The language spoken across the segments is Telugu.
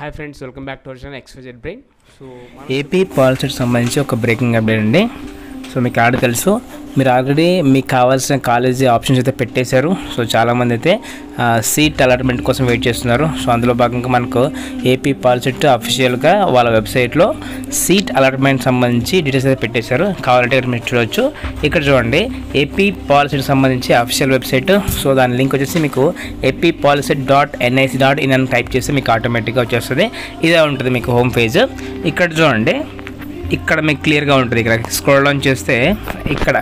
Hi friends, welcome back to our channel XYZ Brain. So AP పాలసీకి సంబంధించి ఒక బ్రేకింగ్ అప్డేట్ అండి. సో మీకు ఆడ తెలుసు, మీరు ఆల్రెడీ మీకు కావాల్సిన కాలేజీ ఆప్షన్స్ అయితే పెట్టేశారు. సో చాలామంది అయితే సీట్ అలాట్మెంట్ కోసం వెయిట్ చేస్తున్నారు. సో అందులో భాగంగా మనకు ఏపీ పాలసెట్ అఫీషియల్గా వాళ్ళ వెబ్సైట్లో సీట్ అలాట్మెంట్ సంబంధించి డీటెయిల్స్ అయితే పెట్టేశారు. కావాలంటే ఇక్కడ మీరు చూడవచ్చు. ఇక్కడ చూడండి, ఏపీ పాలసెట్కి సంబంధించి అఫీషియల్ వెబ్సైట్. సో దాని లింక్ వచ్చేసి మీకు eppolicy.nic.in అని టైప్ చేస్తే మీకు ఆటోమేటిక్గా వచ్చేస్తుంది. ఇదే ఉంటుంది మీకు హోమ్ పేజ్. ఇక్కడ చూడండి, ఇక్కడ మీకు క్లియర్గా ఉంటుంది. ఇక్కడ స్క్రోల్ డౌన్ చేస్తే ఇక్కడ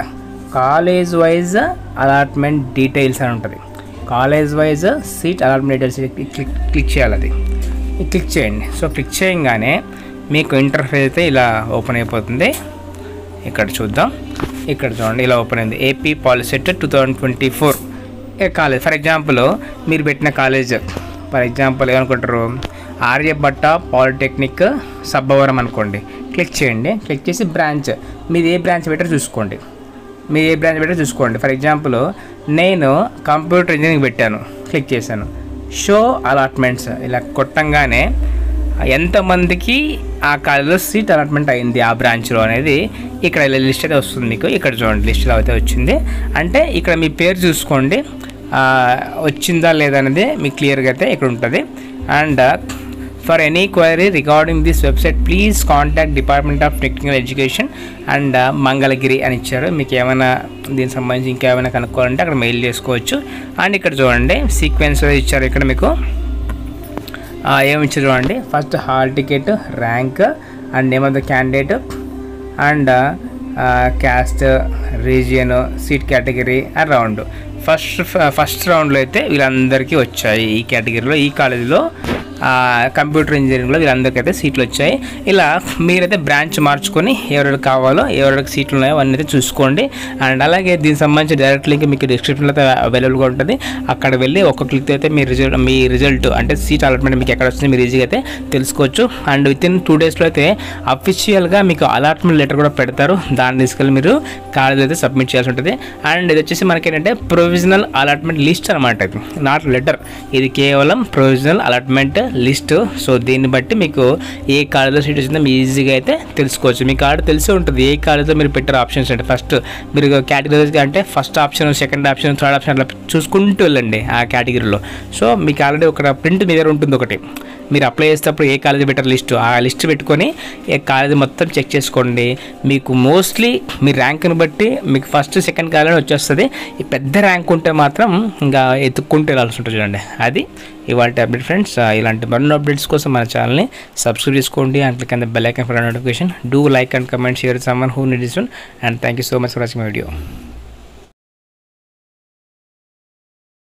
కాలేజ్ వైజ్ అలాట్మెంట్ డీటెయిల్స్ అని ఉంటుంది. College wise seat allotment details click చేయాలి. అది క్లిక్ చేయండి. సో క్లిక్ చేయగానే మీకు ఇంటర్ఫేస్ అయితే ఇలా ఓపెన్ అయిపోతుంది. ఇక్కడ చూద్దాం. ఇక్కడ చూడండి, ఇలా ఓపెన్ అయింది. AP POLYCET 2024 college. For example మీరు పెట్టిన కాలేజ్, ఫర్ ఎగ్జాంపుల్ ఏమనుకుంటారు, ఆర్యభట్ట పాలిటెక్నిక్ సబ్బవరం అనుకోండి. క్లిక్ చేయండి. క్లిక్ చేసి బ్రాంచ్, మీరు ఏ బ్రాంచ్ పెట్టారో చూసుకోండి. ఫర్ ఎగ్జాంపుల్ నేను కంప్యూటర్ ఇంజనీరింగ్ పెట్టాను. క్లిక్ చేశాను. షో అలాట్మెంట్స్ ఇలా కొట్టంగానే ఎంతమందికి ఆ కాలేజీలో సీట్ అలాట్మెంట్ అయింది ఆ బ్రాంచ్లో అనేది ఇక్కడ లిస్ట్ అయితే వస్తుంది మీకు. ఇక్కడ చూడండి, లిస్ట్లో అయితే వచ్చింది. అంటే ఇక్కడ మీ పేరు చూసుకోండి, వచ్చిందా లేదా అనేది మీకు క్లియర్గా అయితే ఇక్కడ ఉంటుంది. And for any query regarding this website please contact department of technical education and Mangalagiri అని ఇచ్చారు. మీకు ఏమైనా దీనికి సంబంధించి ఇంకేమైనా కనుక్కోవాలంటే అక్కడ మెయిల్ చేసుకోవచ్చు. అండ్ ఇక్కడ చూడండి, సీక్వెన్స్ ఇచ్చారు. ఇక్కడ మీకు ఏమి ఇచ్చారు చూడండి. First hall ticket, rank and name of the candidate and caste, region, seat category and round. First రౌండ్లో అయితే వీళ్ళందరికీ వచ్చాయి. ఈ కేటగిరీలో, ఈ కాలేజీలో కంప్యూటర్ ఇంజనీరింగ్లో వీళ్ళందరికైతే సీట్లు వచ్చాయి. ఇలా మీరైతే బ్రాంచ్ మార్చుకొని ఎవరికి కావాలో, ఎవరికి సీట్లు ఉన్నాయో అవన్నీ అయితే చూసుకోండి. అండ్ అలాగే దీనికి సంబంధించి డైరెక్ట్ లింక్ మీకు డిస్క్రిప్షన్లో అయితే అవైలబుల్గా ఉంటుంది. అక్కడ వెళ్ళి ఒక క్లిక్ అయితే మీ రిజల్ట్ అంటే సీట్ అలాట్మెంట్ మీకు ఎక్కడ వస్తుంది మీరు ఈజీగా అయితే తెలుసుకోవచ్చు. అండ్ వితిన్ 2 డేస్లో అయితే అఫీషియల్గా మీకు అలాట్మెంట్ లెటర్ కూడా పెడతారు. దాన్ని తీసుకెళ్ళి మీరు కాలేజీలో అయితే సబ్మిట్ చేయాల్సి ఉంటుంది. అండ్ ఇది వచ్చేసి మనకి ఏంటంటే ప్రొవిజనల్ అలాట్మెంట్ లిస్ట్ అనమాట. ఇది నాట్ లెటర్, ఇది కేవలం ప్రొవిజనల్ అలాట్మెంట్ లిస్ట్. సో దీన్ని బట్టి మీకు ఏ కాలేజ్లో సీట్ వచ్చిందో మీ ఈజీగా అయితే తెలుసుకోవచ్చు. మీకు ఆడ తెలిసి ఉంటుంది ఏ కాలేజ్లో మీరు పెట్టారు ఆప్షన్స్. అంటే ఫస్ట్ మీరు కేటగిరీగా అంటే first option, second option, third option అట్లా చూసుకుంటూ వెళ్ళండి ఆ కేటగిరీలో. సో మీకు ఆల్రెడీ ఒక ప్రింట్ మీ దగ్గర ఉంటుంది ఒకటి. మీరు అప్లై చేసేటప్పుడు ఏ కాలేజీ పెట్టారు లిస్టు, ఆ లిస్ట్ పెట్టుకొని ఏ కాలేజీ మొత్తం చెక్ చేసుకోండి. మీకు మోస్ట్లీ మీ ర్యాంక్ని బట్టి మీకు ఫస్ట్, సెకండ్ కాలేజీ వచ్చేస్తుంది. ఈ పెద్ద ర్యాంక్ ఉంటే మాత్రం ఇంకా ఎత్తుక్కుంటూ వెళ్ళాల్సి ఉంటుంది. చూడండి, అది ఇవాళ అప్డేట్ ఫ్రెండ్స్. ఇలాంటి మరిన్ని అప్డేట్స్ కోసం మన ఛానల్ని సబ్స్క్రైబ్ చేసుకోండి and click on the bell icon for notification. Do like and comment, share someone who need this one. And thank you so much for watching my video.